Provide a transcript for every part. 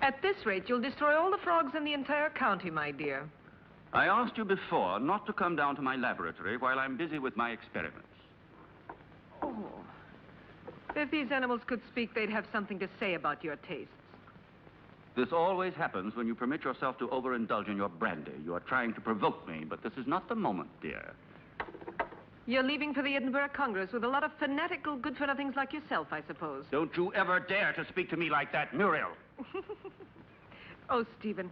At this rate, you'll destroy all the frogs in the entire county, my dear. I asked you before not to come down to my laboratory while I'm busy with my experiments. Oh. If these animals could speak, they'd have something to say about your tastes. This always happens when you permit yourself to overindulge in your brandy. You are trying to provoke me, but this is not the moment, dear. You're leaving for the Edinburgh Congress with a lot of fanatical good-for-nothings like yourself, I suppose. Don't you ever dare to speak to me like that, Muriel. Oh, Stephen,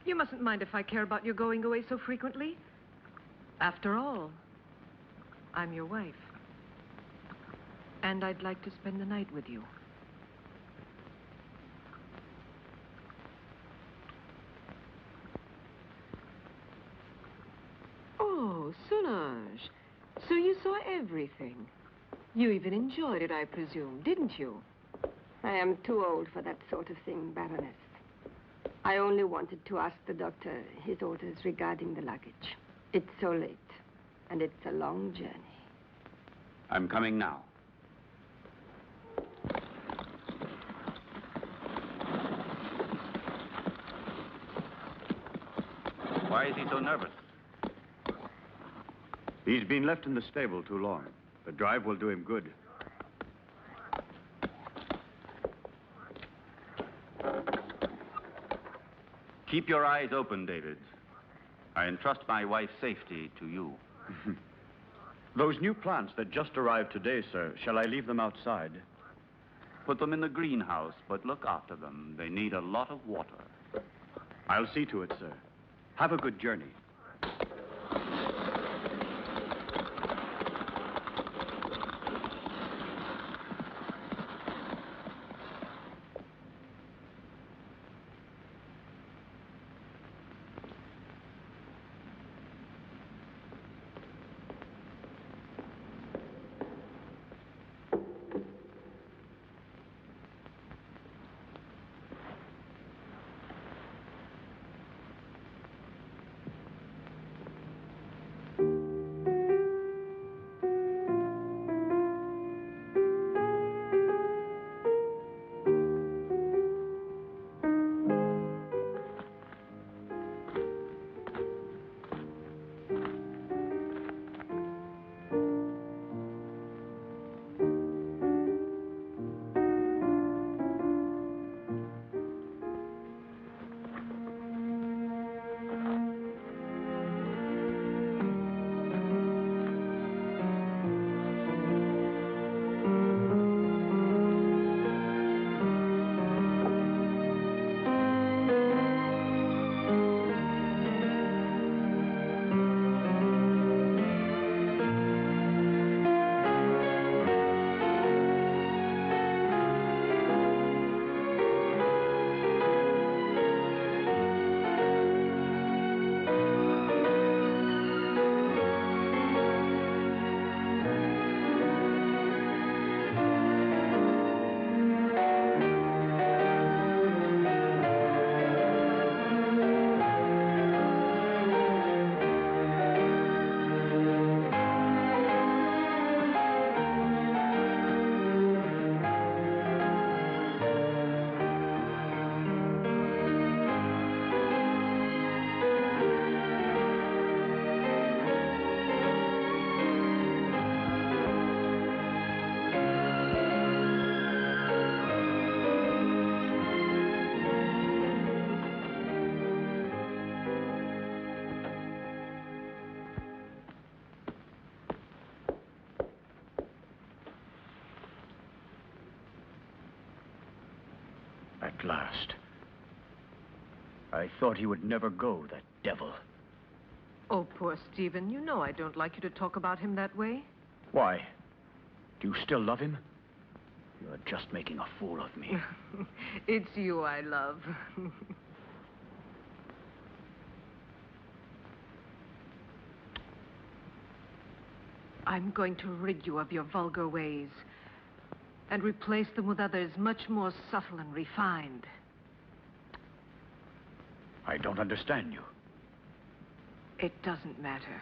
you mustn't mind if I care about your going away so frequently. After all, I'm your wife. And I'd like to spend the night with you. Oh, Solange. So you saw everything. You even enjoyed it, I presume, didn't you? I am too old for that sort of thing, Baroness. I only wanted to ask the doctor his orders regarding the luggage. It's so late, and it's a long journey. I'm coming now. Why is he so nervous? He's been left in the stable too long. The drive will do him good. Keep your eyes open, David. I entrust my wife's safety to you. Those new plants that just arrived today, sir, shall I leave them outside? Put them in the greenhouse, but look after them. They need a lot of water. I'll see to it, sir. Have a good journey. At last. I thought he would never go, that devil. Oh, poor Stephen. You know I don't like you to talk about him that way. Why? Do you still love him? You're just making a fool of me. It's you I love. I'm going to rid you of your vulgar ways and replace them with others much more subtle and refined. I don't understand you. It doesn't matter.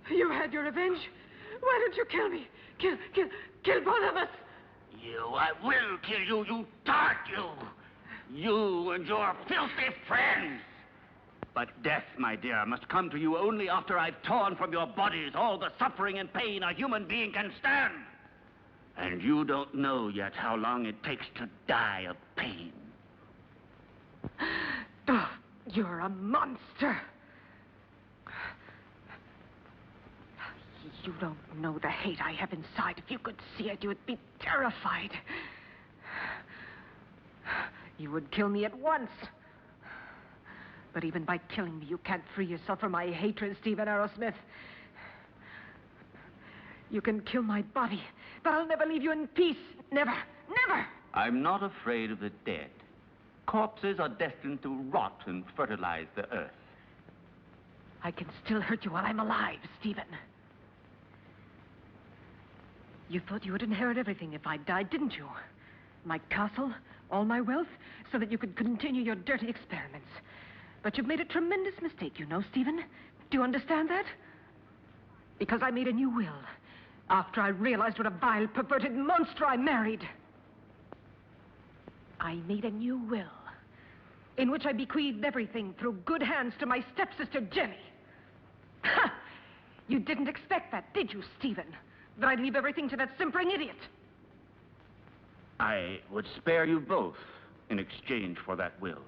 You had your revenge? Why don't you kill me? Kill both of us! I will kill you, you tart, you! You and your filthy friends! But death, my dear, must come to you only after I've torn from your bodies all the suffering and pain a human being can stand. And you don't know yet how long it takes to die of pain. Oh, you're a monster. You don't know the hate I have inside. If you could see it, you would be terrified. You would kill me at once. But even by killing me, you can't free yourself from my hatred, Stephen Arrowsmith. You can kill my body, but I'll never leave you in peace. Never, never! I'm not afraid of the dead. Corpses are destined to rot and fertilize the earth. I can still hurt you while I'm alive, Stephen. You thought you would inherit everything if I died, didn't you? My castle, all my wealth, so that you could continue your dirty experiments. But you've made a tremendous mistake, you know, Stephen. Do you understand that? Because I made a new will after I realized what a vile, perverted monster I married. I made a new will in which I bequeathed everything through good hands to my stepsister, Jenny. Ha! You didn't expect that, did you, Stephen? That I'd leave everything to that simpering idiot. I would spare you both in exchange for that will.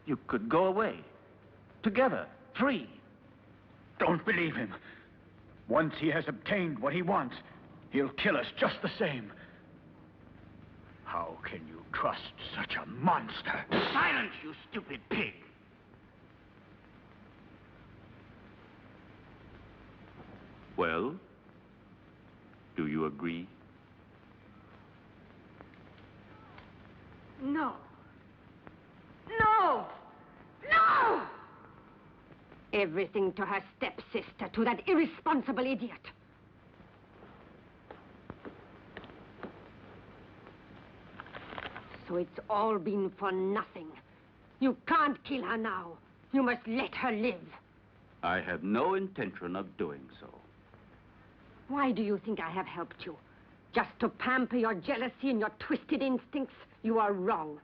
You could go away, together, free. Don't believe him. Once he has obtained what he wants, he'll kill us just the same. How can you trust such a monster? Silence, you stupid pig! Well, do you agree? No. No! No! Everything to her stepsister, to that irresponsible idiot. So it's all been for nothing. You can't kill her now. You must let her live. I have no intention of doing so. Why do you think I have helped you? Just to pamper your jealousy and your twisted instincts? You are wrong.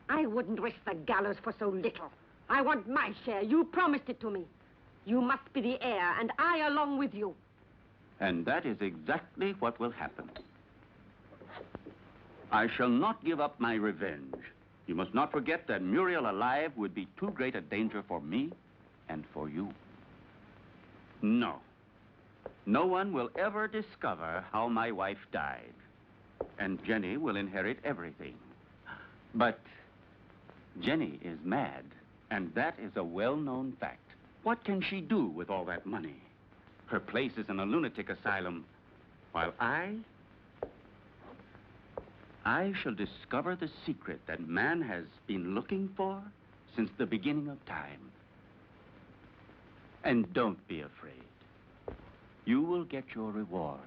I wouldn't risk the gallows for so little. I want my share. You promised it to me. You must be the heir, and I along with you. And that is exactly what will happen. I shall not give up my revenge. You must not forget that Muriel alive would be too great a danger for me and for you. No. No one will ever discover how my wife died. And Jenny will inherit everything. But Jenny is mad, and that is a well-known fact. What can she do with all that money? Her place is in a lunatic asylum, while I shall discover the secret that man has been looking for since the beginning of time. And don't be afraid. You will get your reward.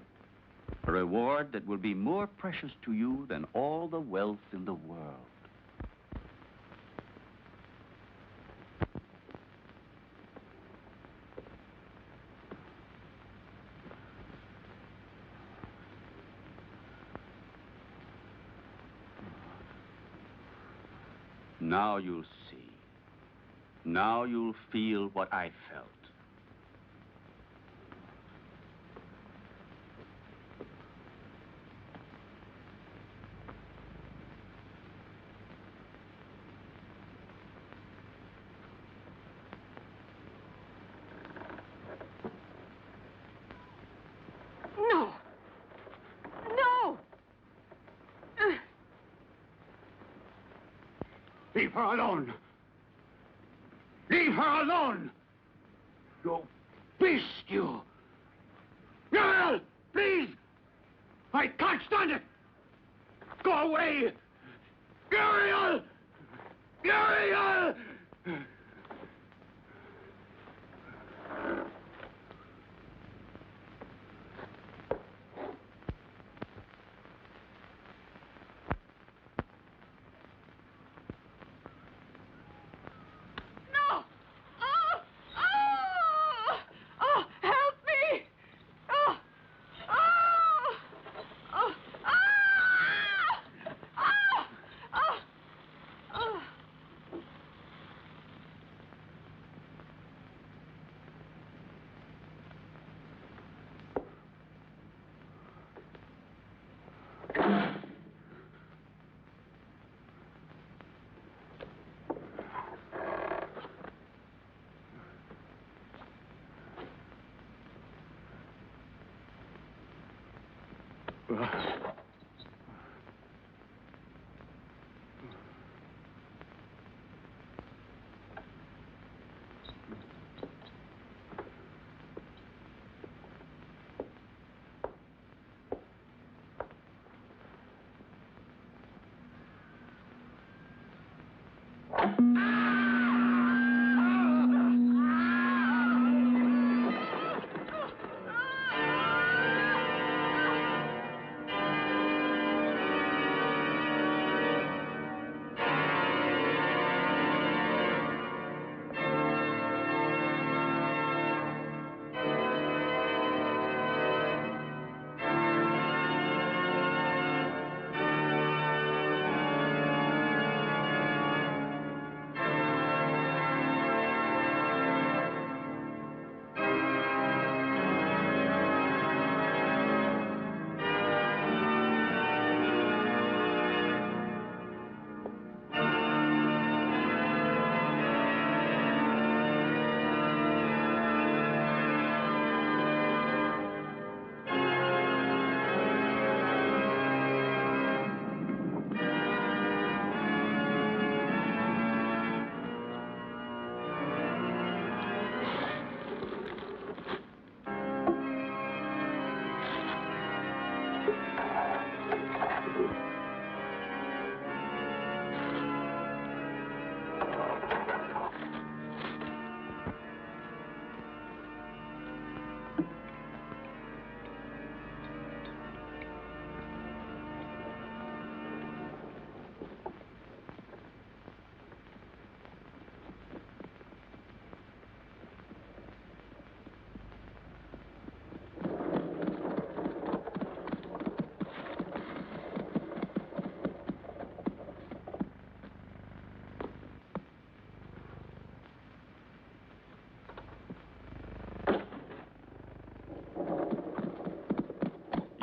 A reward that will be more precious to you than all the wealth in the world. Now you'll see. Now you'll feel what I felt. No! No! Leave her alone. Leave her alone. You beast, you. Muriel, please. I can't stand it. Go away. Muriel! Muriel! No! Oh! Oh!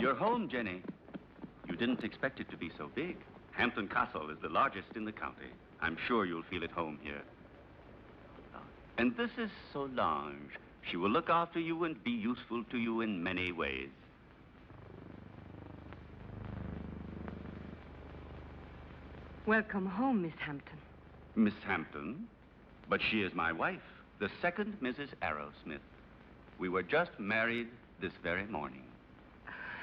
You're home, Jenny. You didn't expect it to be so big. Hampton Castle is the largest in the county. I'm sure you'll feel at home here. And this is Solange. She will look after you and be useful to you in many ways. Welcome home, Miss Hampton. Miss Hampton? But she is my wife, the second Mrs. Arrowsmith. We were just married this very morning.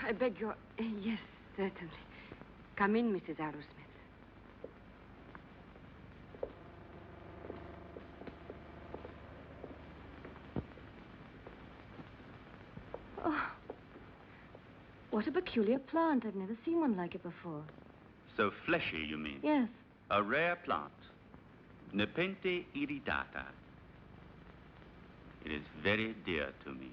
I beg your... Yes, certainly. Come in, Mrs. Arrowsmith. Oh, what a peculiar plant. I've never seen one like it before. So fleshy, you mean? Yes. A rare plant. Nepenthe iridata. It is very dear to me.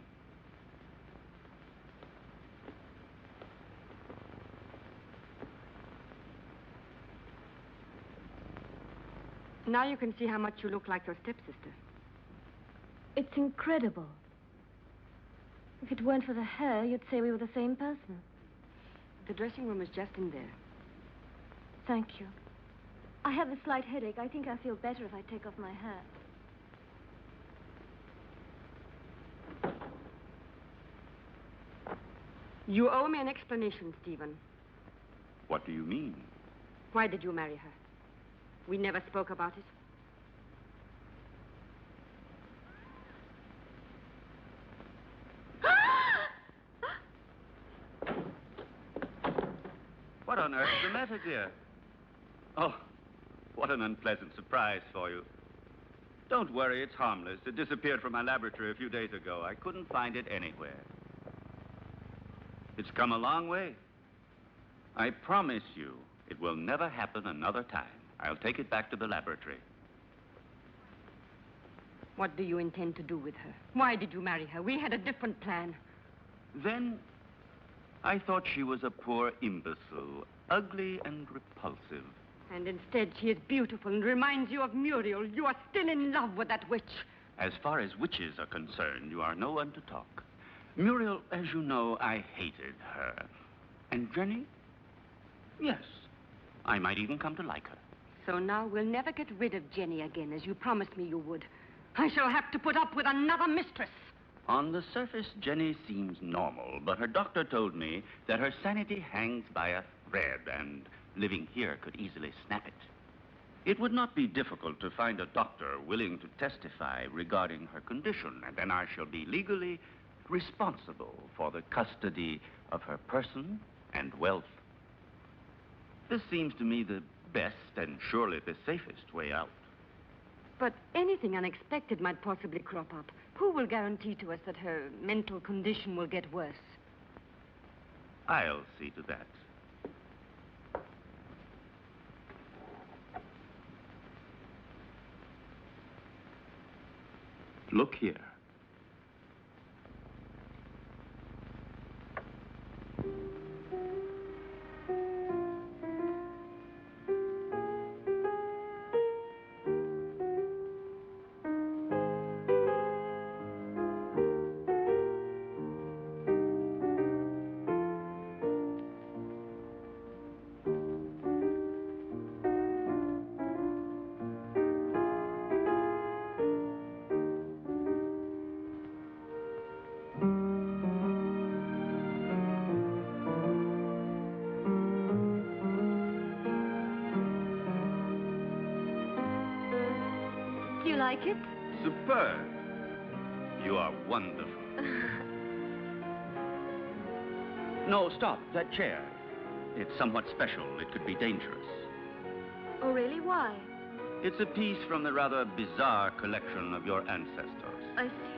Now you can see how much you look like your stepsister. It's incredible. If it weren't for the hair, you'd say we were the same person. The dressing room is just in there. Thank you. I have a slight headache. I think I feel better if I take off my hat. You owe me an explanation, Stephen. What do you mean? Why did you marry her? We never spoke about it. What on earth's the matter, dear? Oh, what an unpleasant surprise for you. Don't worry, it's harmless. It disappeared from my laboratory a few days ago. I couldn't find it anywhere. It's come a long way. I promise you, it will never happen another time. I'll take it back to the laboratory. What do you intend to do with her? Why did you marry her? We had a different plan. Then, I thought she was a poor imbecile, ugly and repulsive. And instead, she is beautiful and reminds you of Muriel. You are still in love with that witch. As far as witches are concerned, you are no one to talk. Muriel, as you know, I hated her. And Jenny? Yes, I might even come to like her. So now we'll never get rid of Jenny again, as you promised me you would. I shall have to put up with another mistress. On the surface, Jenny seems normal, but her doctor told me that her sanity hangs by a thread, and living here could easily snap it. It would not be difficult to find a doctor willing to testify regarding her condition, and then I shall be legally responsible for the custody of her person and wealth. This seems to me the best and surely the safest way out. But anything unexpected might possibly crop up. Who will guarantee to us that her mental condition will get worse? I'll see to that. Look here. Do you like it? Superb. You are wonderful. No, stop. That chair. It's somewhat special. It could be dangerous. Oh, really? Why? It's a piece from the rather bizarre collection of your ancestors. I see.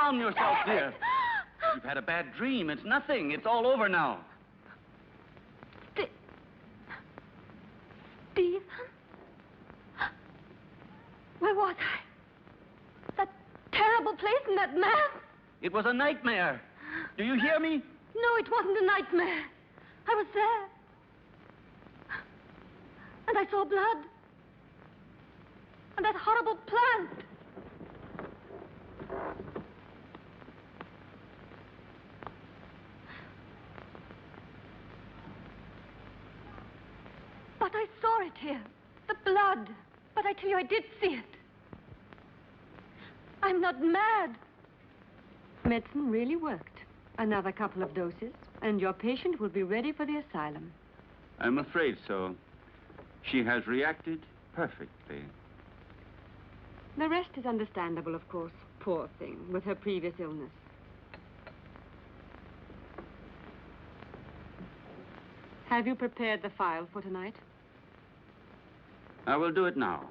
calm yourself, dear. You've had a bad dream. It's nothing. It's all over now. Stephen? Where was I? That terrible place and that man? It was a nightmare. Do you hear me? No, it wasn't a nightmare. I was there. And I saw blood. And that horrible plant. But I saw it here. The blood. But I tell you, I did see it. I'm not mad. Medicine really worked. Another couple of doses, and your patient will be ready for the asylum. I'm afraid so. She has reacted perfectly. The rest is understandable, of course. Poor thing, with her previous illness. Have you prepared the file for tonight? I will do it now.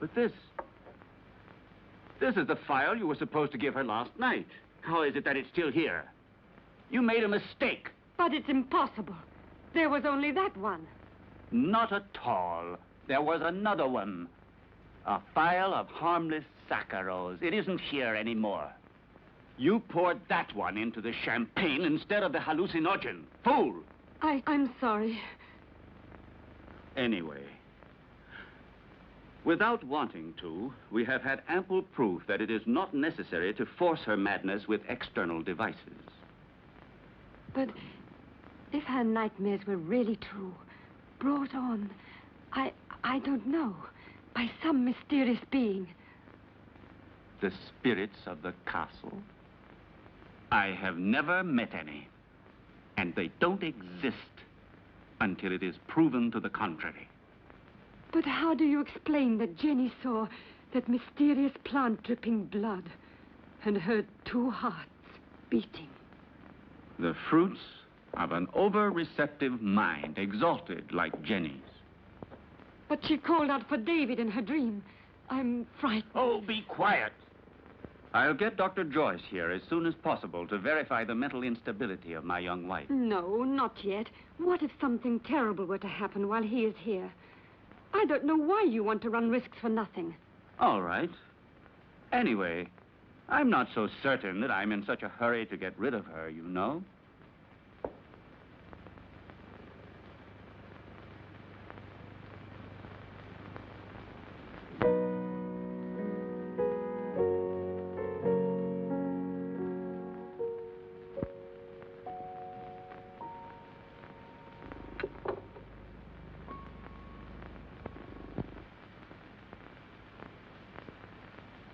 But this is the file you were supposed to give her last night. How is it that it's still here? You made a mistake. But it's impossible. There was only that one. Not at all. There was another one. A file of harmless saccharos. It isn't here anymore. You poured that one into the champagne instead of the hallucinogen. Fool! I'm sorry. Anyway, without wanting to, we have had ample proof that it is not necessary to force her madness with external devices. But if her nightmares were really true, brought on, I don't know, by some mysterious being. The spirits of the castle? I have never met any. And they don't exist until it is proven to the contrary. But how do you explain that Jenny saw that mysterious plant dripping blood and heard two hearts beating? The fruits of an over-receptive mind, exalted like Jenny's. But she called out for David in her dream. I'm frightened. Oh, be quiet. I'll get Dr. Joyce here as soon as possible to verify the mental instability of my young wife. No, not yet. What if something terrible were to happen while he is here? I don't know why you want to run risks for nothing. All right. Anyway, I'm not so certain that I'm in such a hurry to get rid of her, you know.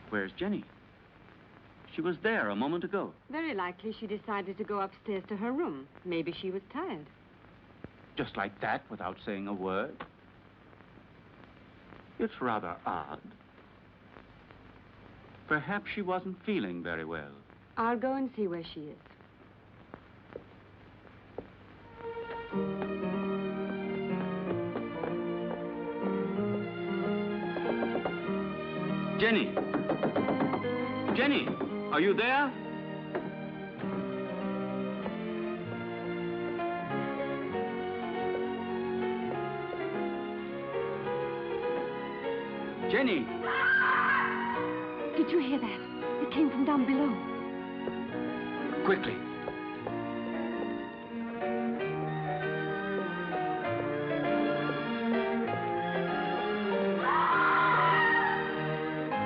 Where's Jenny? She was there a moment ago. Very likely she decided to go upstairs to her room. Maybe she was tired. Just like that, without saying a word? It's rather odd. Perhaps she wasn't feeling very well. I'll go and see where she is. Jenny! Jenny, are you there? Jenny! Did you hear that? It came from down below. Quickly.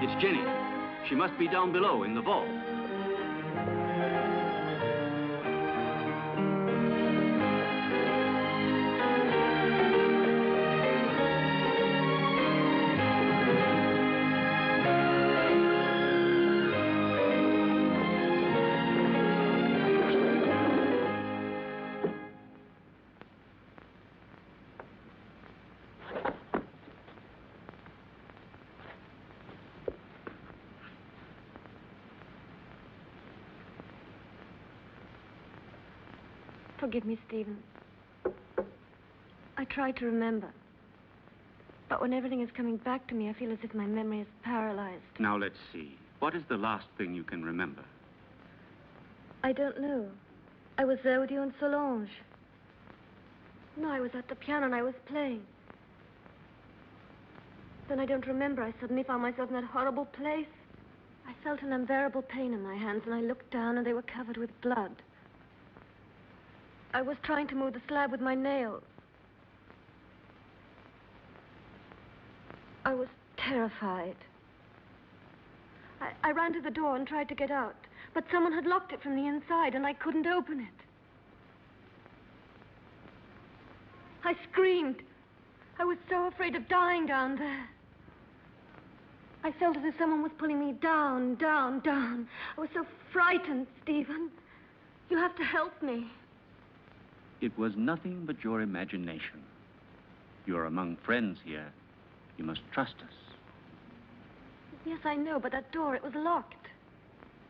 It's Jenny. She must be down below in the vault. Forgive me, Stephen. I tried to remember. But when everything is coming back to me, I feel as if my memory is paralyzed. Now, let's see. What is the last thing you can remember? I don't know. I was there with you and Solange. No, I was at the piano and I was playing. Then I don't remember. I suddenly found myself in that horrible place. I felt an unbearable pain in my hands, and I looked down, and they were covered with blood. I was trying to move the slab with my nails. I was terrified. I ran to the door and tried to get out, but someone had locked it from the inside, and I couldn't open it. I screamed. I was so afraid of dying down there. I felt as if someone was pulling me down, down, down. I was so frightened, Stephen. You have to help me. It was nothing but your imagination. You're among friends here. You must trust us. Yes, I know, but that door, it was locked.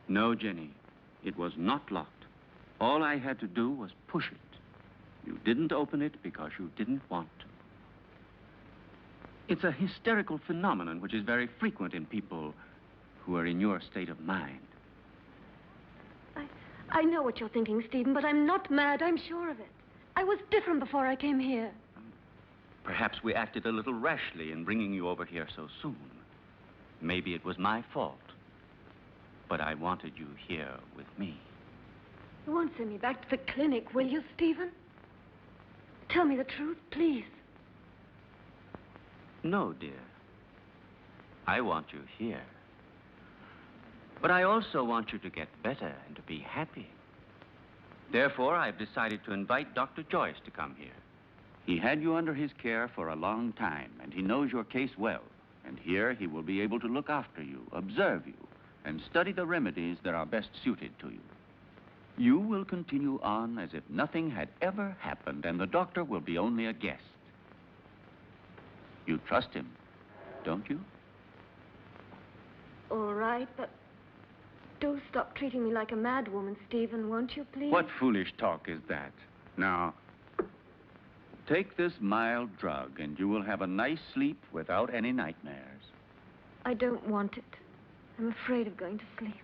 No, Jenny. It was not locked. All I had to do was push it. You didn't open it because you didn't want to. It's a hysterical phenomenon which is very frequent in people who are in your state of mind. I know what you're thinking, Stephen, but I'm not mad. I'm sure of it. I was different before I came here. Perhaps we acted a little rashly in bringing you over here so soon. Maybe it was my fault. But I wanted you here with me. You won't send me back to the clinic, will you, Stephen? Tell me the truth, please. No, dear. I want you here. But I also want you to get better and to be happy. Therefore, I've decided to invite Dr. Joyce to come here. He had you under his care for a long time, and he knows your case well. And here he will be able to look after you, observe you, and study the remedies that are best suited to you. You will continue on as if nothing had ever happened, and the doctor will be only a guest. You trust him, don't you? All right, but do stop treating me like a madwoman, Stephen, won't you, please? What foolish talk is that? Now, take this mild drug, and you will have a nice sleep without any nightmares. I don't want it. I'm afraid of going to sleep.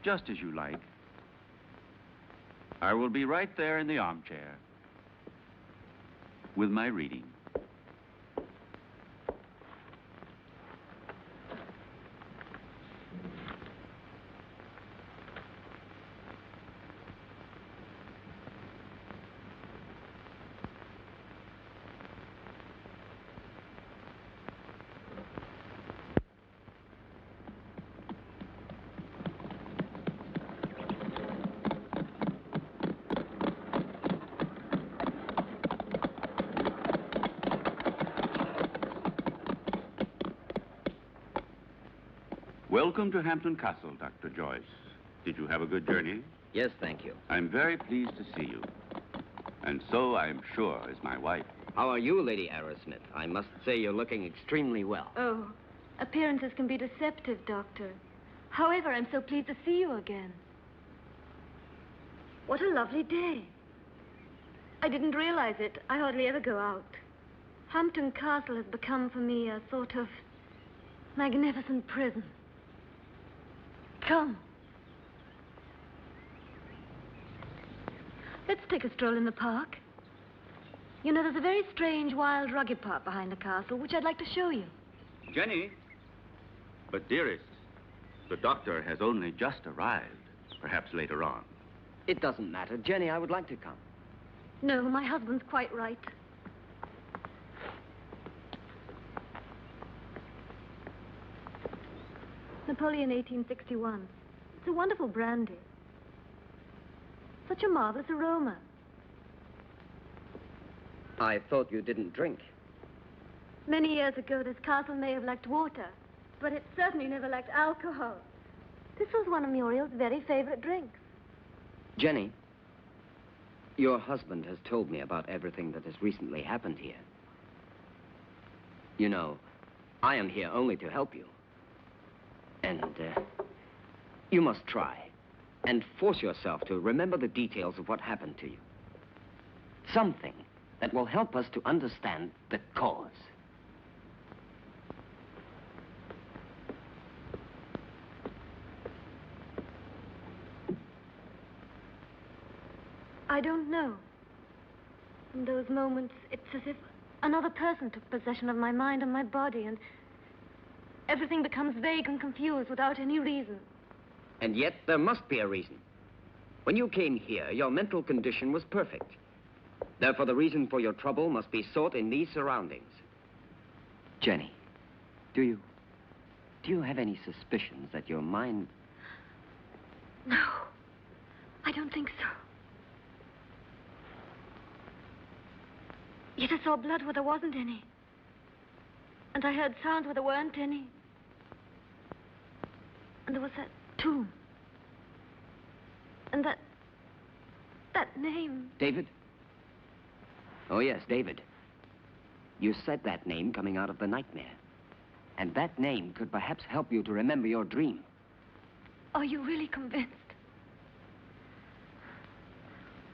Just as you like. I will be right there in the armchair with my reading. Welcome to Hampton Castle, Dr. Joyce. Did you have a good journey? Yes, thank you. I'm very pleased to see you. And so, I'm sure, is my wife. How are you, Lady Arrowsmith? I must say you're looking extremely well. Oh, appearances can be deceptive, Doctor. However, I'm so pleased to see you again. What a lovely day. I didn't realize it. I hardly ever go out. Hampton Castle has become for me a sort of magnificent prison. Come. Let's take a stroll in the park. You know, there's a very strange, wild, rugged part behind the castle, which I'd like to show you. Jenny? But, dearest, the doctor has only just arrived. Perhaps later on. It doesn't matter. Jenny, I would like to come. No, my husband's quite right. Napoleon 1861. It's a wonderful brandy. Such a marvelous aroma. I thought you didn't drink. Many years ago, this castle may have lacked water, but it certainly never lacked alcohol. This was one of Muriel's very favorite drinks. Jenny, your husband has told me about everything that has recently happened here. You know, I am here only to help you. And you must try and force yourself to remember the details of what happened to you. Something, that will help us to understand the cause. I don't know. In those moments, it's as if another person took possession of my mind and my body, and everything becomes vague and confused without any reason. And yet, there must be a reason. When you came here, your mental condition was perfect. Therefore, the reason for your trouble must be sought in these surroundings. Jenny, do you have any suspicions that your mind... No, I don't think so. Yet I saw blood where there wasn't any. And I heard sounds where there weren't any. And there was that tomb. And that name. David? Oh, yes, David. You said that name coming out of the nightmare. And that name could perhaps help you to remember your dream. Are you really convinced?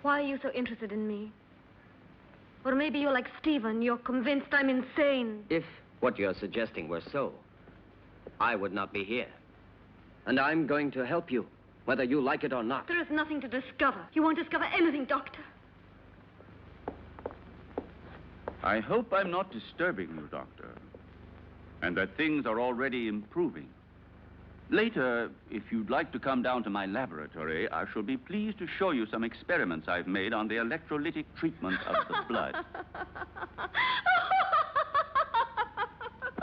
Why are you so interested in me? Or maybe you're like Stephen, you're convinced I'm insane. If what you're suggesting were so, I would not be here. And I'm going to help you, whether you like it or not. There is nothing to discover. You won't discover anything, Doctor. I hope I'm not disturbing you, Doctor, and that things are already improving. Later, if you'd like to come down to my laboratory, I shall be pleased to show you some experiments I've made on the electrolytic treatment of the blood.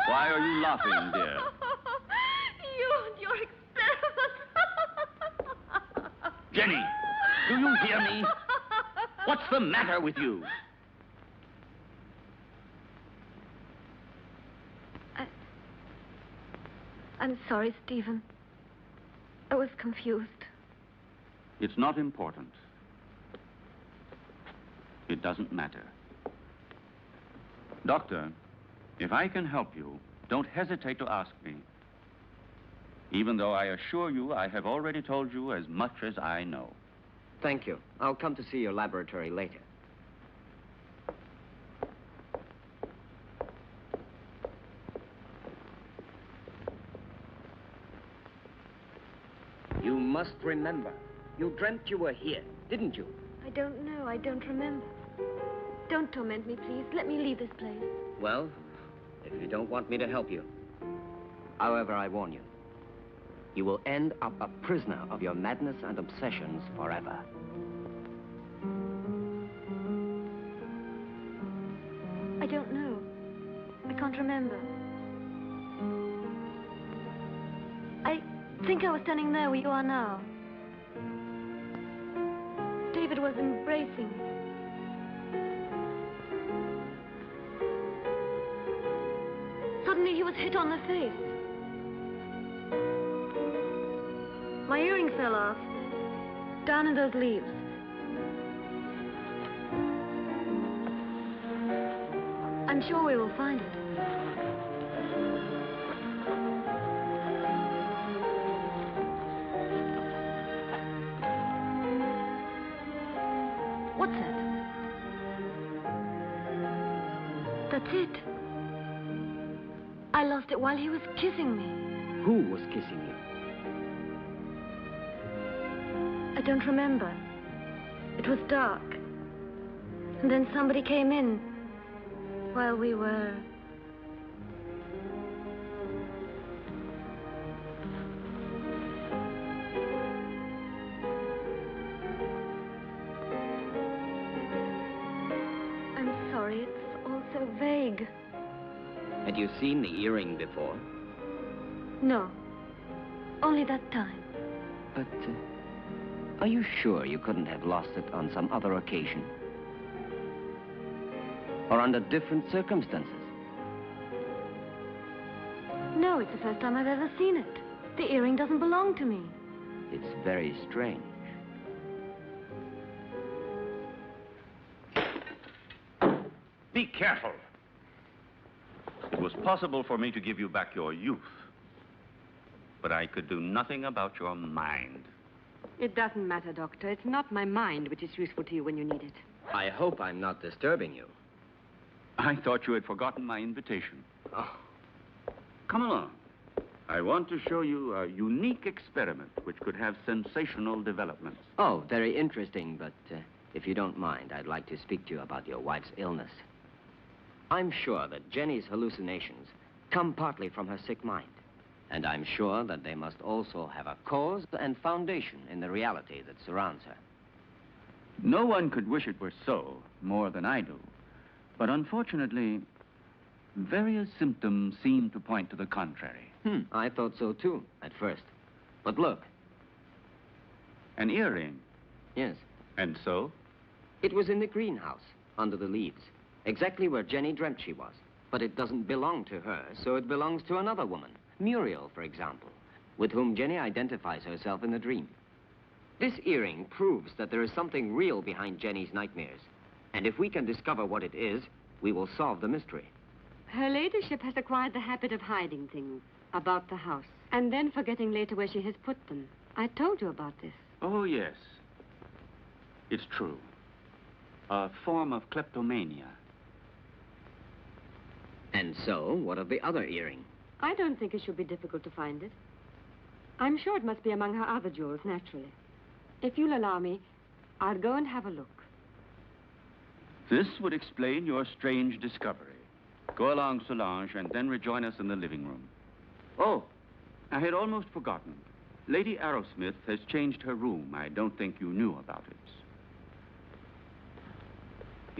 Why are you laughing, dear? You and your experiments. Jenny, do you hear me? What's the matter with you? I'm sorry, Stephen. I was confused. It's not important. It doesn't matter. Doctor, if I can help you, don't hesitate to ask me. Even though I assure you I have already told you as much as I know. Thank you. I'll come to see your laboratory later. You must remember. You dreamt you were here, didn't you? I don't know. I don't remember. Don't torment me, please. Let me leave this place. Well, if you don't want me to help you. However, I warn you. You will end up a prisoner of your madness and obsessions forever. I don't know. I can't remember. I think I was standing there where you are now. David was embracing me. Suddenly he was hit on the face. My earring fell off, down in those leaves. I'm sure we will find it. What's that? That's it. I lost it while he was kissing me. Who was kissing you? I don't remember. It was dark. And then somebody came in while we were... I'm sorry, it's all so vague. Had you seen the earring before? No, only that time. But, are you sure you couldn't have lost it on some other occasion? Or under different circumstances? No, it's the first time I've ever seen it. The earring doesn't belong to me. It's very strange. Be careful. It was possible for me to give you back your youth. But I could do nothing about your mind. It doesn't matter, Doctor. It's not my mind which is useful to you when you need it. I hope I'm not disturbing you. I thought you had forgotten my invitation. Oh, Come along. I want to show you a unique experiment which could have sensational developments. oh, very interesting, but if you don't mind, I'd like to speak to you about your wife's illness. I'm sure that Jenny's hallucinations come partly from her sick mind. And I'm sure that they must also have a cause and foundation in the reality that surrounds her. No one could wish it were so more than I do. But unfortunately, various symptoms seem to point to the contrary. I thought so too, at first. But look. An earring. Yes. And so? It was in the greenhouse, under the leaves. Exactly where Jenny dreamt she was. But it doesn't belong to her, so it belongs to another woman. Muriel, for example, with whom Jenny identifies herself in the dream. This earring proves that there is something real behind Jenny's nightmares. And if we can discover what it is, we will solve the mystery. Her ladyship has acquired the habit of hiding things about the house and then forgetting later where she has put them. I told you about this. Oh, yes. It's true. A form of kleptomania. And so, what of the other earring? I don't think it should be difficult to find it. I'm sure it must be among her other jewels, naturally. If you'll allow me, I'll go and have a look. This would explain your strange discovery. Go along, Solange, and then rejoin us in the living room. Oh, I had almost forgotten. Lady Arrowsmith has changed her room. I don't think you knew about it.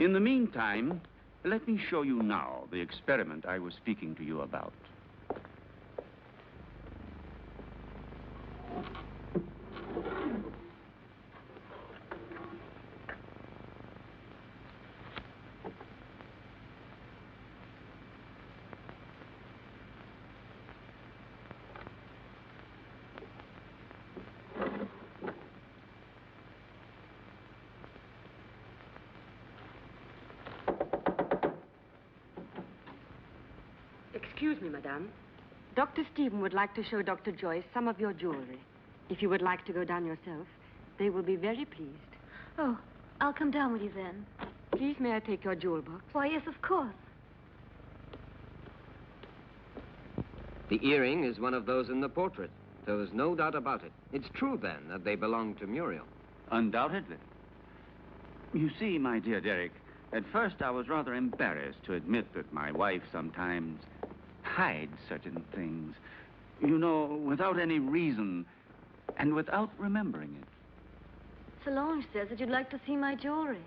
In the meantime, let me show you now the experiment I was speaking to you about. Excuse me, madame. Dr. Stephen would like to show Dr. Joyce some of your jewelry. If you would like to go down yourself, they will be very pleased. Oh, I'll come down with you then. Please, may I take your jewel box? Why, yes, of course. The earring is one of those in the portrait. There was no doubt about it. It's true, then, that they belong to Muriel. Undoubtedly. You see, my dear Derek, at first I was rather embarrassed to admit that my wife sometimes hides certain things. You know, without any reason and without remembering it. Solange says that you'd like to see my jewelry.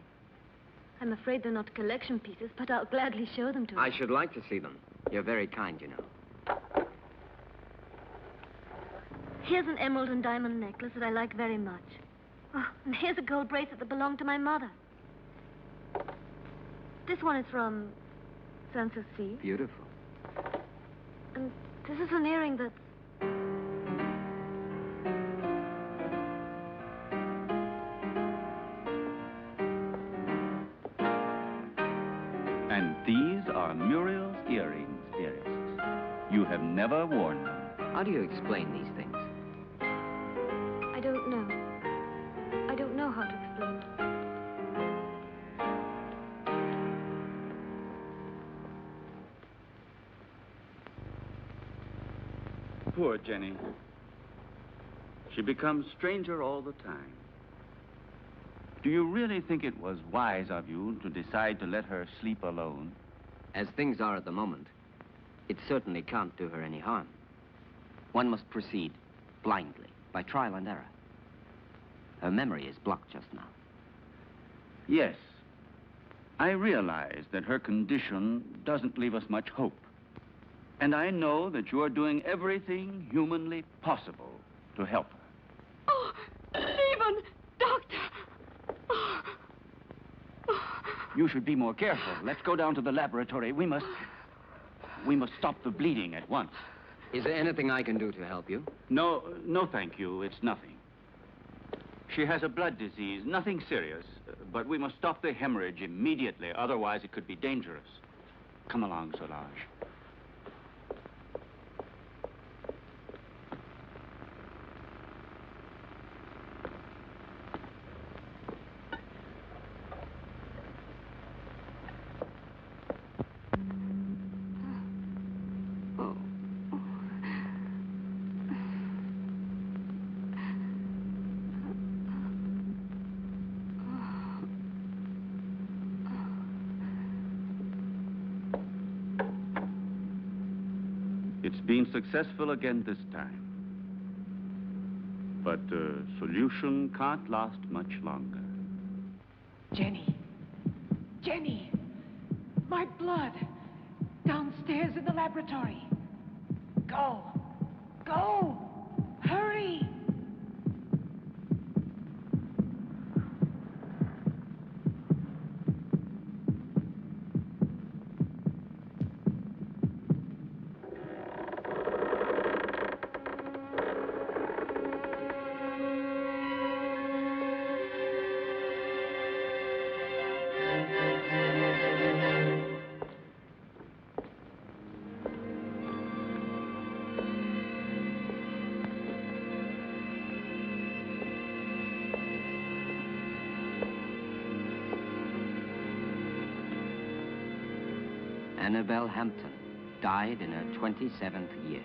I'm afraid they're not collection pieces, but I'll gladly show them to you. I should like to see them. You're very kind, you know. Here's an emerald and diamond necklace that I like very much. Oh, and here's a gold bracelet that belonged to my mother. This one is from Sanssouci. Beautiful. And this is an earring that's... And these are Muriel's earrings, dearest. You have never worn them. How do you explain these things? I don't know. I don't know how to explain them. Poor Jenny. She becomes stranger all the time. Do you really think it was wise of you to decide to let her sleep alone? As things are at the moment, it certainly can't do her any harm. One must proceed blindly, by trial and error. Her memory is blocked just now. Yes. I realize that her condition doesn't leave us much hope. And I know that you are doing everything humanly possible to help her. Oh, Stephen! Doctor! Oh. You should be more careful. Let's go down to the laboratory. We must stop the bleeding at once. Is there anything I can do to help you? No, thank you. It's nothing. She has a blood disease, nothing serious. But we must stop the hemorrhage immediately. Otherwise, it could be dangerous. Come along, Solange. It's been successful again this time. But solution can't last much longer. Jenny. Jenny. My blood. Downstairs in the laboratory. Go. Go. Hurry. Annabelle Hampton died in her 27th year.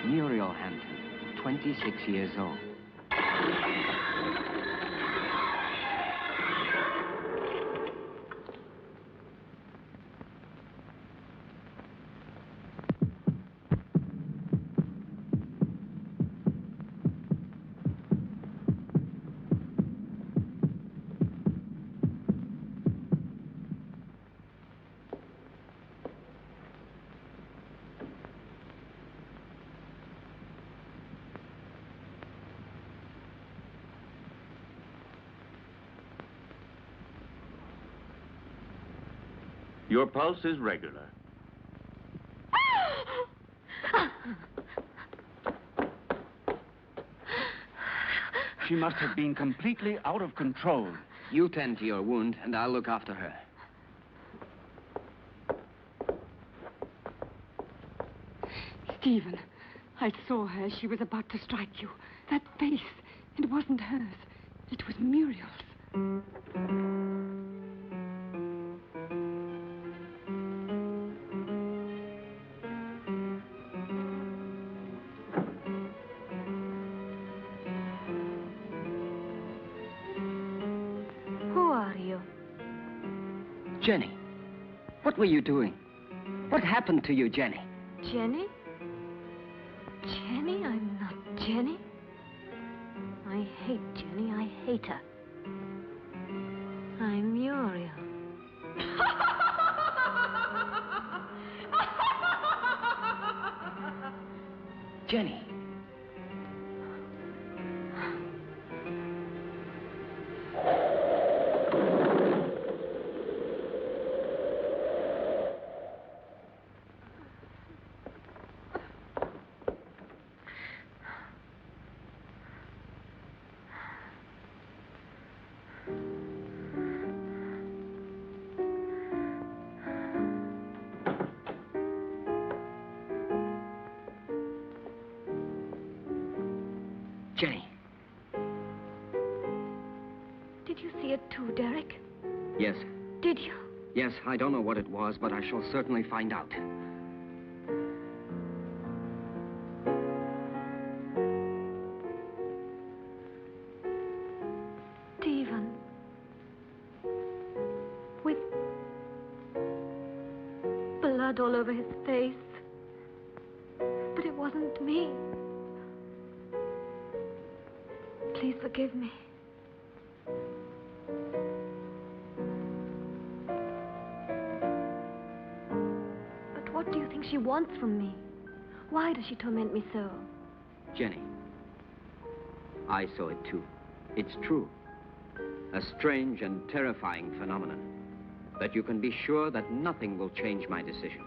Muriel Hampton, 26 years old. Your pulse is regular. She must have been completely out of control. You tend to your wound, and I'll look after her. Stephen, I saw her. She was about to strike you. That face, it wasn't hers. It was Muriel's. Who are you? Jenny, what were you doing? What happened to you, Jenny? Jenny? Jenny? I'm not Jenny. I hate Jenny. I hate her. I'm Muriel. Jenny. Jenny. Did you see it too, Derek? Yes. Did you? Yes, I don't know what it was, but I shall certainly find out. Stephen. With blood all over his face. But it wasn't me. Please forgive me. But what do you think she wants from me? Why does she torment me so? Jenny, I saw it too. It's true. A strange and terrifying phenomenon. But you can be sure that nothing will change my decision.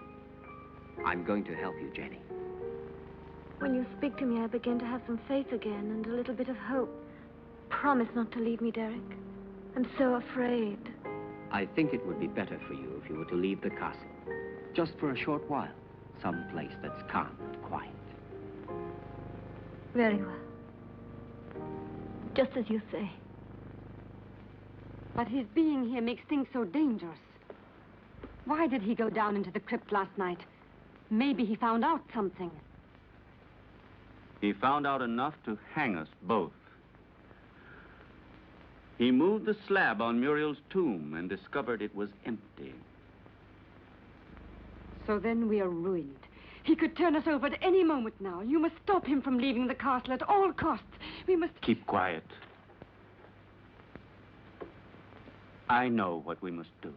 I'm going to help you, Jenny. When you speak to me, I begin to have some faith again and a little bit of hope. Promise not to leave me, Derek. I'm so afraid. I think it would be better for you if you were to leave the castle. Just for a short while. Some place that's calm and quiet. Very well. Just as you say. But his being here makes things so dangerous. Why did he go down into the crypt last night? Maybe he found out something. He found out enough to hang us both. He moved the slab on Muriel's tomb and discovered it was empty. So then we are ruined. He could turn us over at any moment now. You must stop him from leaving the castle at all costs. We must... Keep quiet. I know what we must do.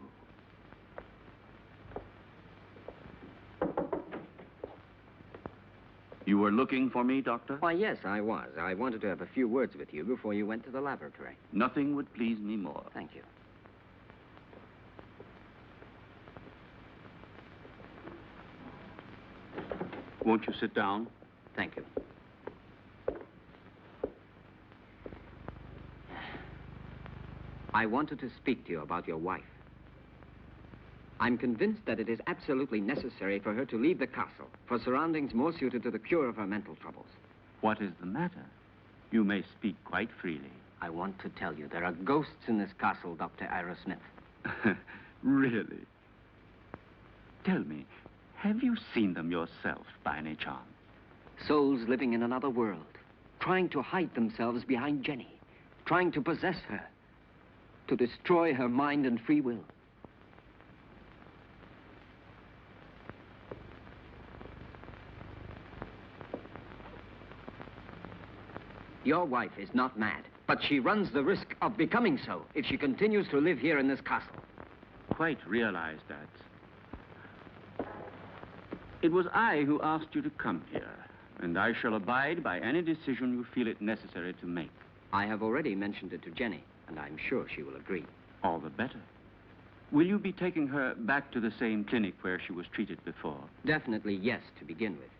You were looking for me, Doctor? Why, yes, I was. I wanted to have a few words with you before you went to the laboratory. Nothing would please me more. Thank you. Won't you sit down? Thank you. I wanted to speak to you about your wife. I'm convinced that it is absolutely necessary for her to leave the castle for surroundings more suited to the cure of her mental troubles. What is the matter? You may speak quite freely. I want to tell you there are ghosts in this castle, Dr. Ira Smith. Really? Tell me, have you seen them yourself by any chance? Souls living in another world, trying to hide themselves behind Jenny, trying to possess her, to destroy her mind and free will. Your wife is not mad, but she runs the risk of becoming so if she continues to live here in this castle. Quite realize that. It was I who asked you to come here, and I shall abide by any decision you feel it necessary to make. I have already mentioned it to Jenny, and I'm sure she will agree. All the better. Will you be taking her back to the same clinic where she was treated before? Definitely yes, to begin with.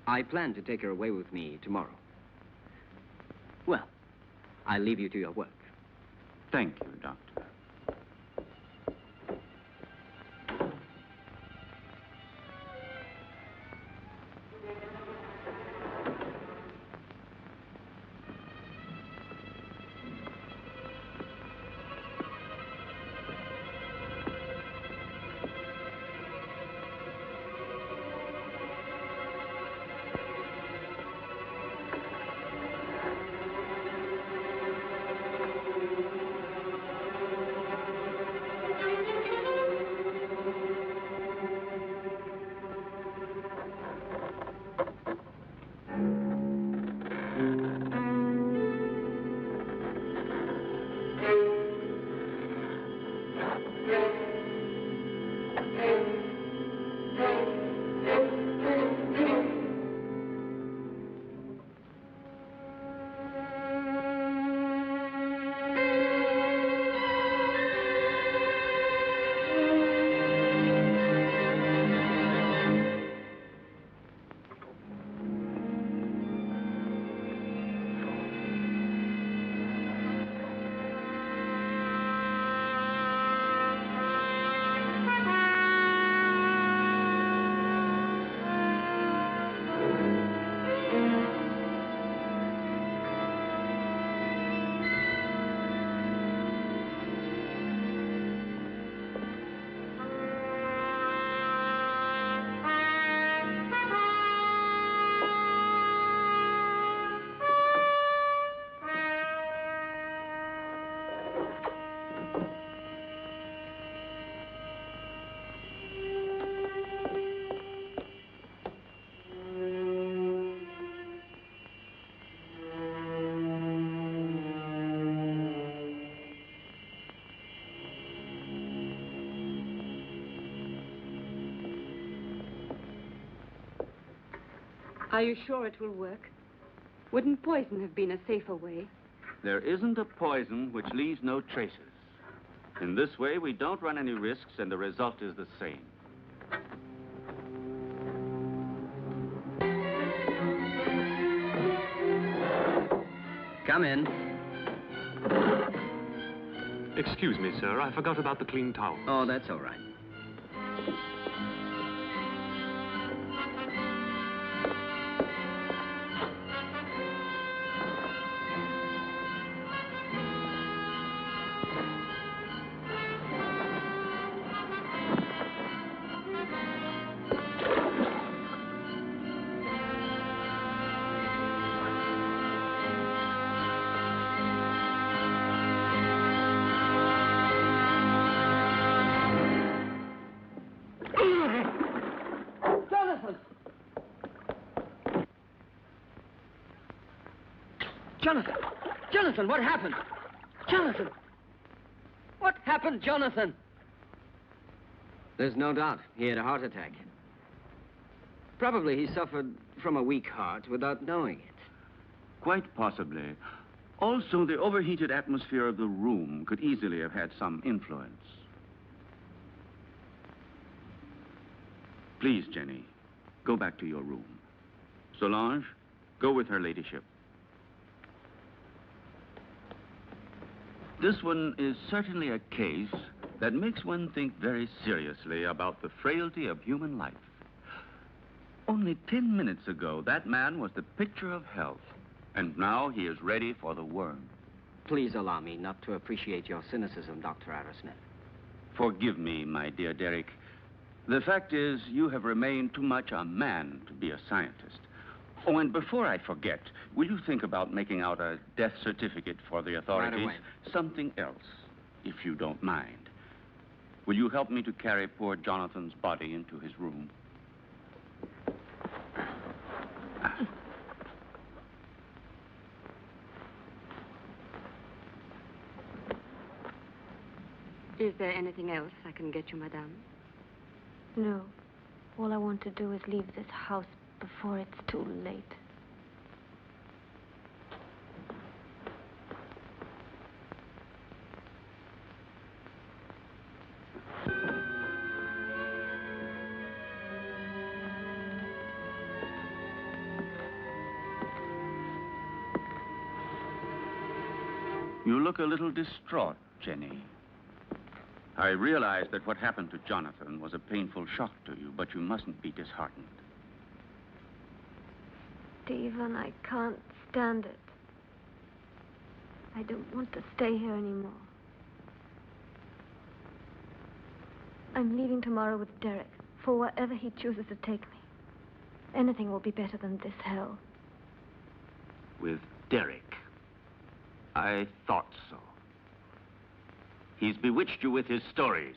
I plan to take her away with me tomorrow. Well, I'll leave you to your work. Thank you, Doctor. Are you sure it will work? Wouldn't poison have been a safer way? There isn't a poison which leaves no traces. In this way, we don't run any risks, and the result is the same. Come in. Excuse me, sir. I forgot about the clean towel. Oh, that's all right. Jonathan! Jonathan, what happened? Jonathan! What happened, Jonathan? There's no doubt he had a heart attack. Probably he suffered from a weak heart without knowing it. Quite possibly. Also, the overheated atmosphere of the room could easily have had some influence. Please, Jenny, go back to your room. Solange, go with her ladyship. This one is certainly a case that makes one think very seriously about the frailty of human life. Only 10 minutes ago, that man was the picture of health, and now he is ready for the worm. Please allow me not to appreciate your cynicism, Dr. Arrowsmith. Forgive me, my dear Derek. The fact is, you have remained too much a man to be a scientist. Oh, and before I forget, will you think about making out a death certificate for the authorities? Right away. Something else, if you don't mind. Will you help me to carry poor Jonathan's body into his room? Is there anything else I can get you, madame? No. All I want to do is leave this house before it's too late. You look a little distraught, Jenny. I realize that what happened to Jonathan was a painful shock to you, but you mustn't be disheartened. Stephen, I can't stand it. I don't want to stay here anymore. I'm leaving tomorrow with Derek for wherever he chooses to take me. Anything will be better than this hell. With Derek? I thought so. He's bewitched you with his stories.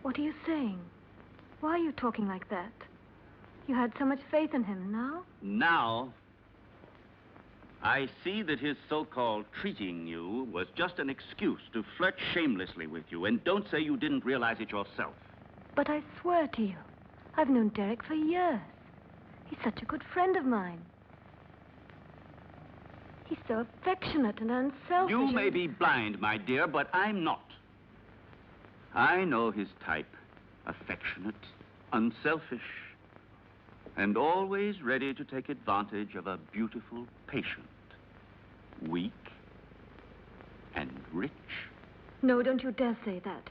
What are you saying? Why are you talking like that? You had so much faith in him. Now? Now, I see that his so-called treating you was just an excuse to flirt shamelessly with you. And don't say you didn't realize it yourself. But I swear to you, I've known Derek for years. He's such a good friend of mine. He's so affectionate and unselfish. You may be blind, my dear, but I'm not. I know his type. Affectionate, unselfish, and always ready to take advantage of a beautiful patient. Weak and rich. No, don't you dare say that.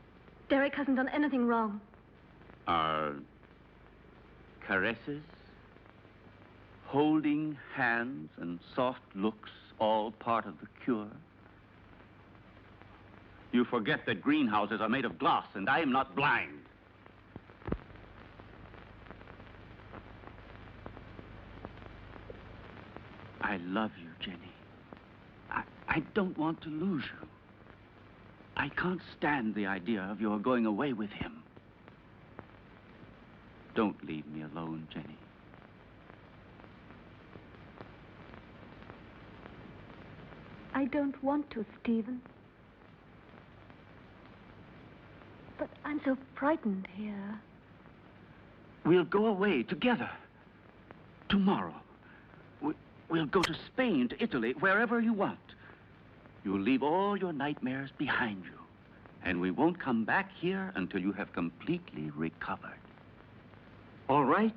Derek hasn't done anything wrong. Are caresses, holding hands, and soft looks all part of the cure? You forget that greenhouses are made of glass, and I am not blind. I love you, Jenny. I don't want to lose you. I can't stand the idea of your going away with him. Don't leave me alone, Jenny. I don't want to, Stephen. But I'm so frightened here. We'll go away together. Tomorrow. We'll go to Spain, to Italy, wherever you want. You'll leave all your nightmares behind you. And we won't come back here until you have completely recovered. All right?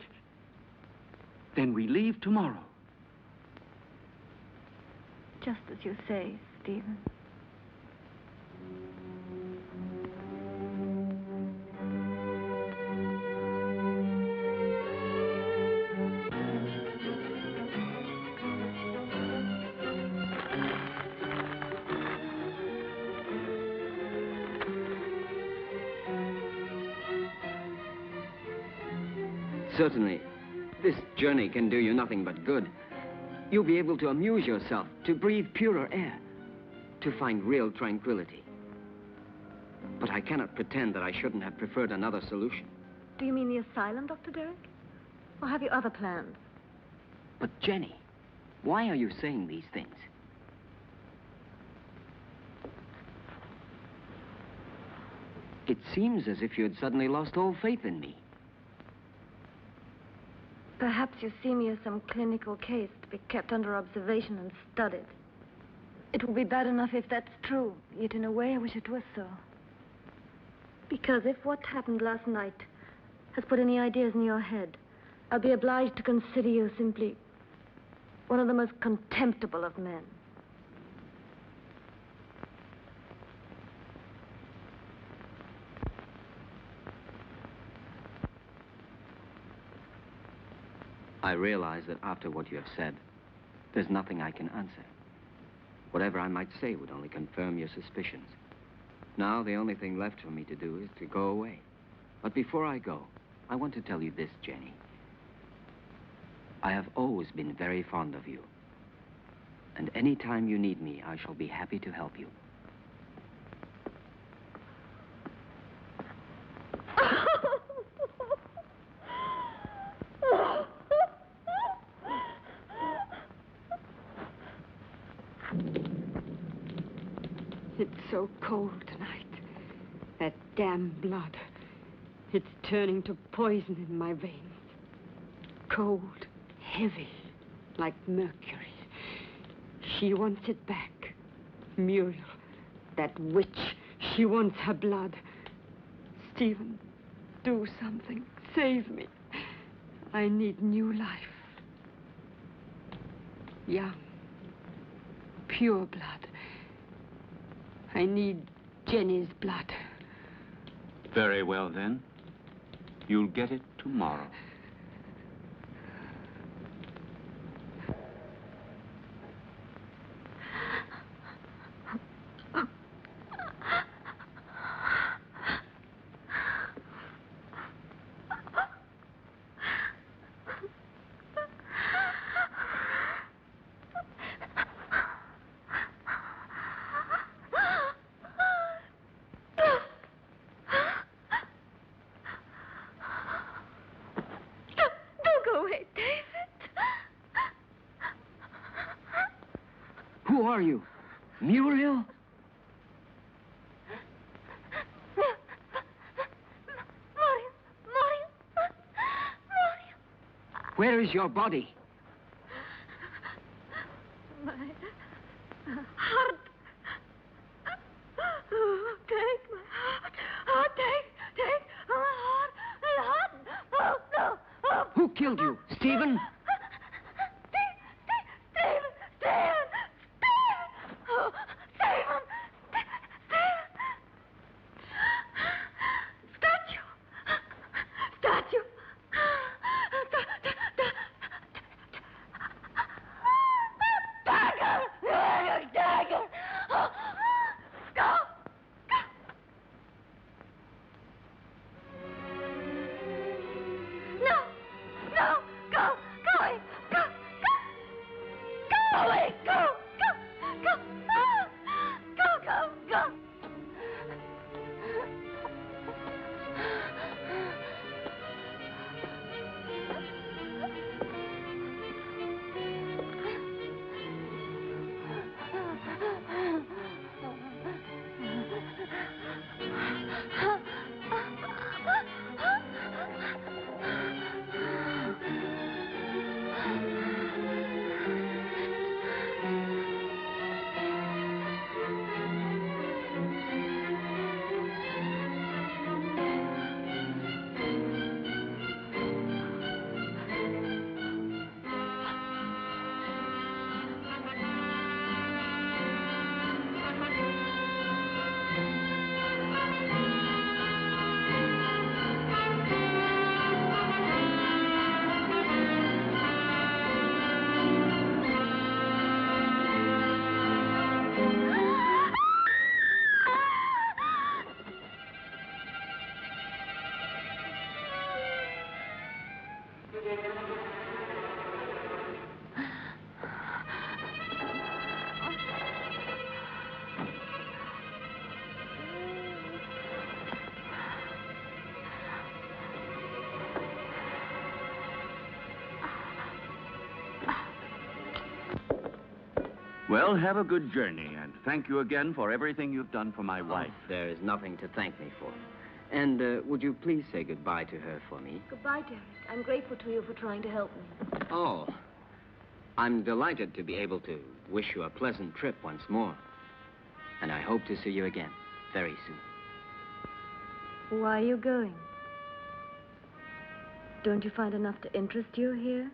Then we leave tomorrow. Just as you say, Stephen. Certainly, this journey can do you nothing but good. You'll be able to amuse yourself, to breathe purer air, to find real tranquility. But I cannot pretend that I shouldn't have preferred another solution. Do you mean the asylum, Dr. Derek? Or have you other plans? But Jenny, Why are you saying these things? It seems as if you had suddenly lost all faith in me. Perhaps you see me as some clinical case to be kept under observation and studied. It will be bad enough if that's true, yet in a way I wish it was so. Because if what happened last night has put any ideas in your head, I'll be obliged to consider you simply one of the most contemptible of men. I realize that after what you have said, there's nothing I can answer. Whatever I might say would only confirm your suspicions. Now, the only thing left for me to do is to go away. But before I go, I want to tell you this, Jenny. I have always been very fond of you. And any time you need me, I shall be happy to help you. It's so cold tonight. That damn blood. It's turning to poison in my veins. Cold, heavy, like mercury. She wants it back. Muriel, that witch, she wants her blood. Stephen, do something. Save me. I need new life. Young, pure blood. I need Jenny's blood. Very well, then. You'll get it tomorrow. Who are you? Muriel? Where is your body? My heart. Oh, take my heart. Oh, take my heart. My heart. Oh, no. Oh. Who killed you? Stephen? Well, have a good journey, and thank you again for everything you've done for my wife. There is nothing to thank me for. And would you please say goodbye to her for me? Goodbye, Derek. I'm grateful to you for trying to help me. Oh, I'm delighted to be able to wish you a pleasant trip once more. And I hope to see you again very soon. Why are you going? Don't you find enough to interest you here?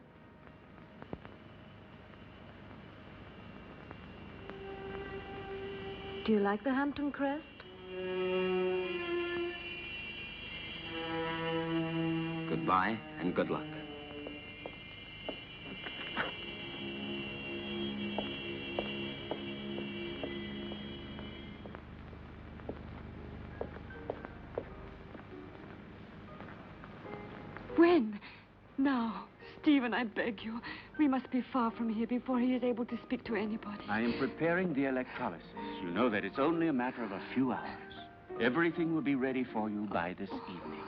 Do you like the Hampton Crest? Goodbye and good luck. When? Now. Stephen, I beg you. We must be far from here before he is able to speak to anybody. I am preparing the electrolysis. You know that it's only a matter of a few hours. Everything will be ready for you by this evening.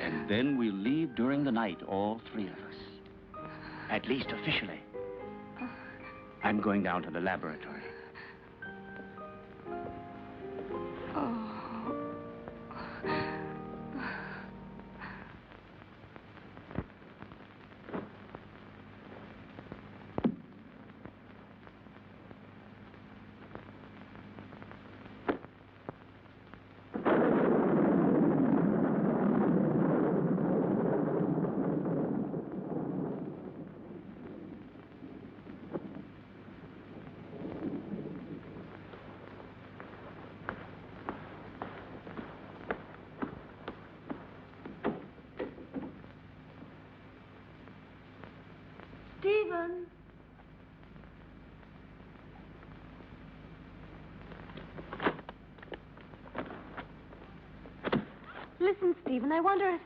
And then we'll leave during the night, all three of us. At least officially. I'm going down to the laboratory. Stephen! Listen, Stephen, I wonder if...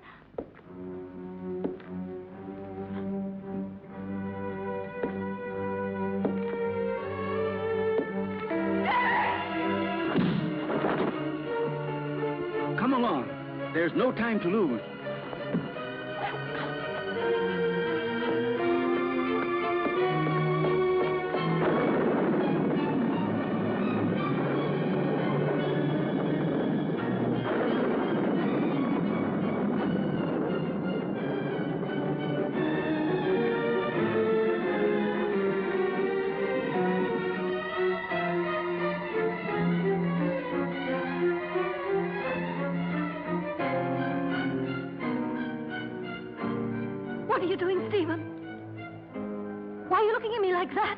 Come along. There's no time to lose. What are you doing, Stephen? Why are you looking at me like that?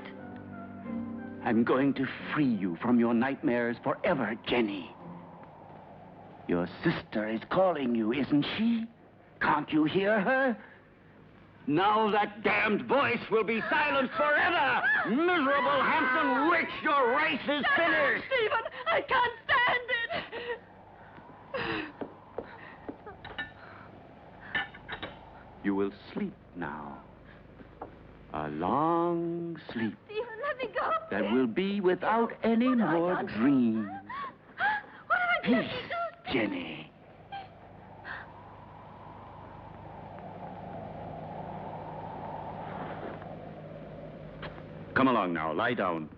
I'm going to free you from your nightmares forever, Jenny. Your sister is calling you, isn't she? Can't you hear her? Now that damned voice will be silenced forever! Miserable Hampton witch, your race is finished! Stephen, I can't stand it! You will sleep now. A long sleep Stephen, let me go. that will be without any more dreams. What have I done? Peace, Jenny. Come along now, lie down.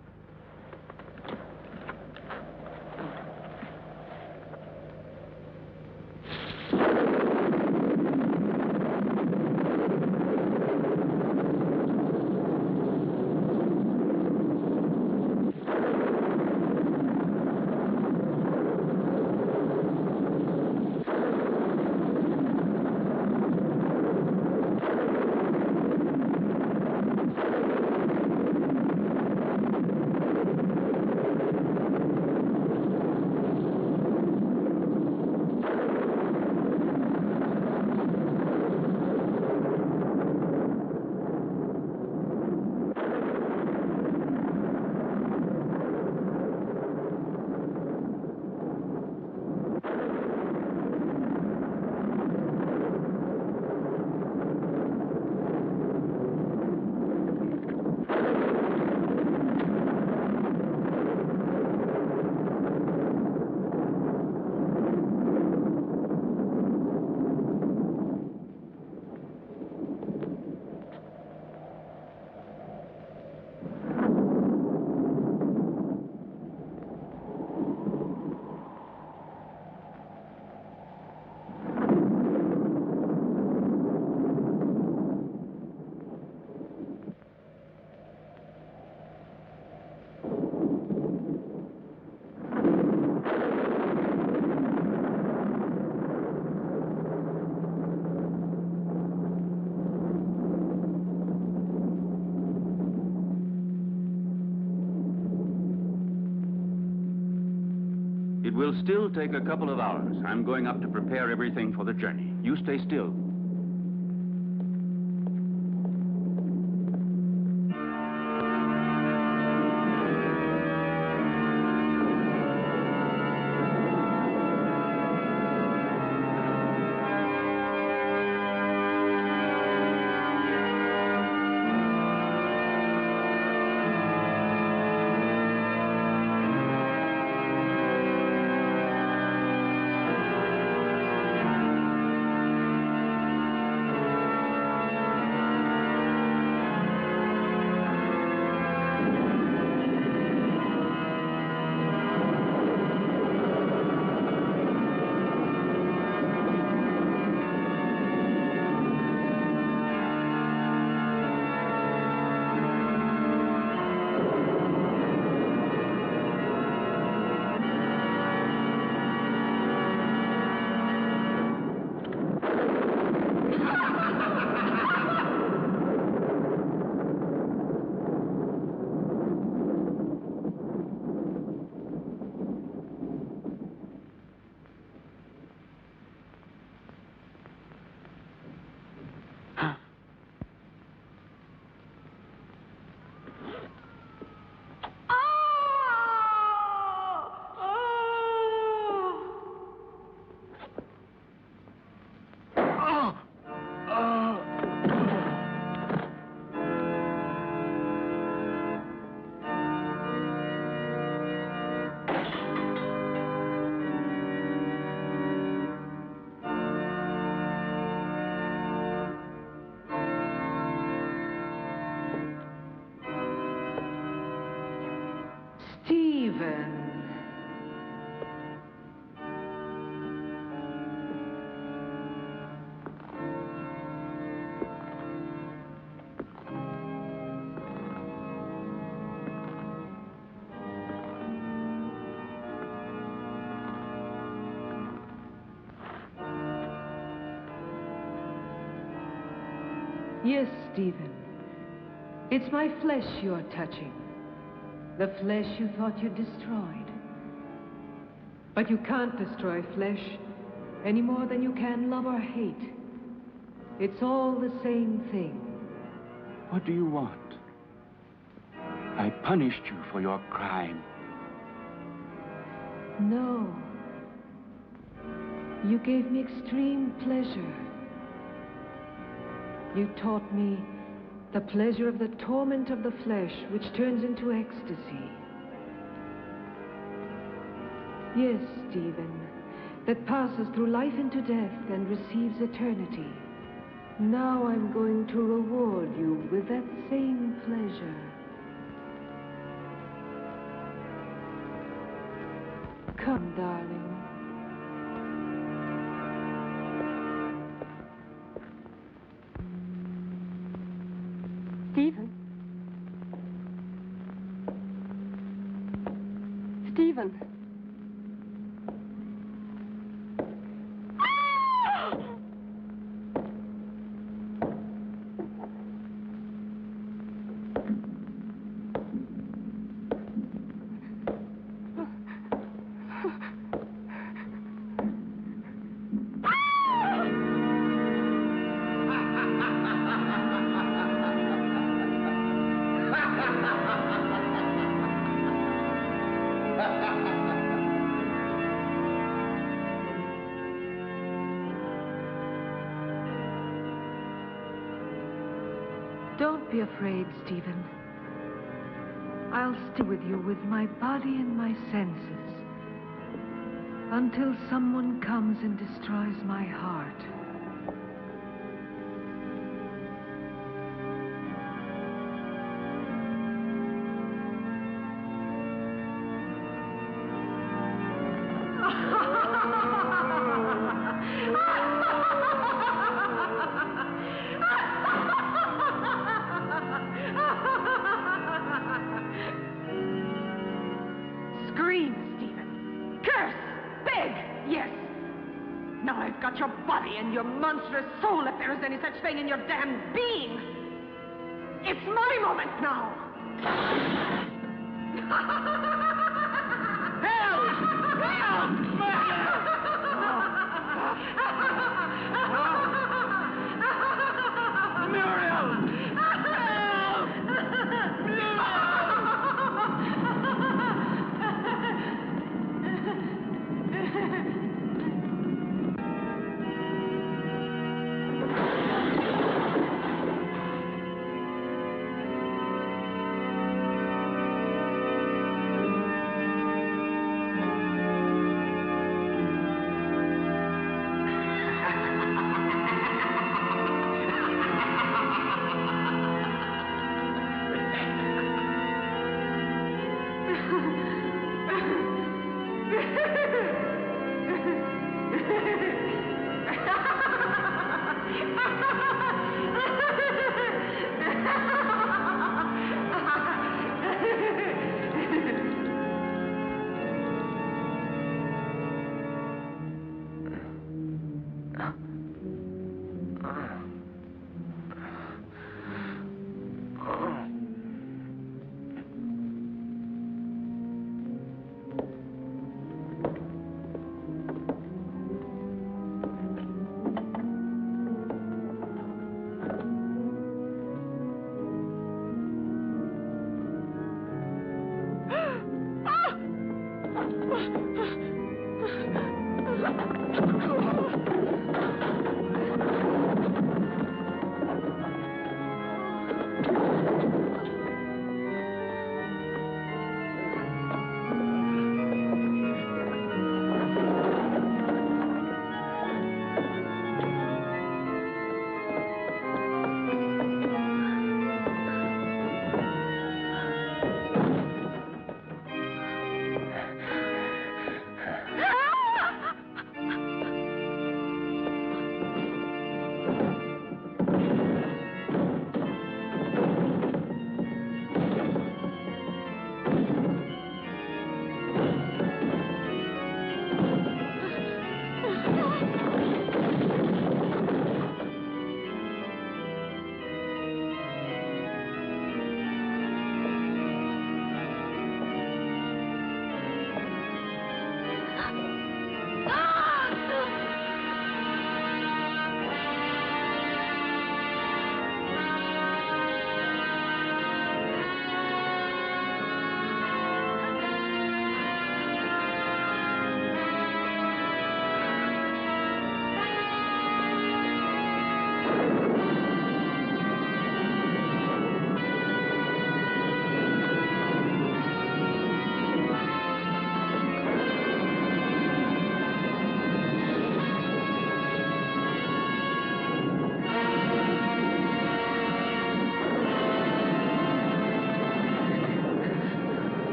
will still take a couple of hours. I'm going up to prepare everything for the journey. You stay still. Yes, Stephen. It's my flesh you're touching. The flesh you thought you destroyed. But you can't destroy flesh any more than you can love or hate. It's all the same thing. What do you want? I punished you for your crime. No. You gave me extreme pleasure. You taught me the pleasure of the torment of the flesh, which turns into ecstasy. Yes, Stephen, that passes through life into death and receives eternity. Now I'm going to reward you with that same pleasure. Come, darling. Stephen? Stephen? Don't be afraid, Stephen. I'll stay with you with my body and my senses until someone comes and destroys my heart. Scream, Stephen. Curse. Beg. Yes. Now I've got your body and your monstrous soul, if there is any such thing in your damned being. It's my moment now. Help!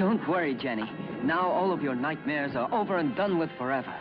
Don't worry, Jenny. Now all of your nightmares are over and done with forever.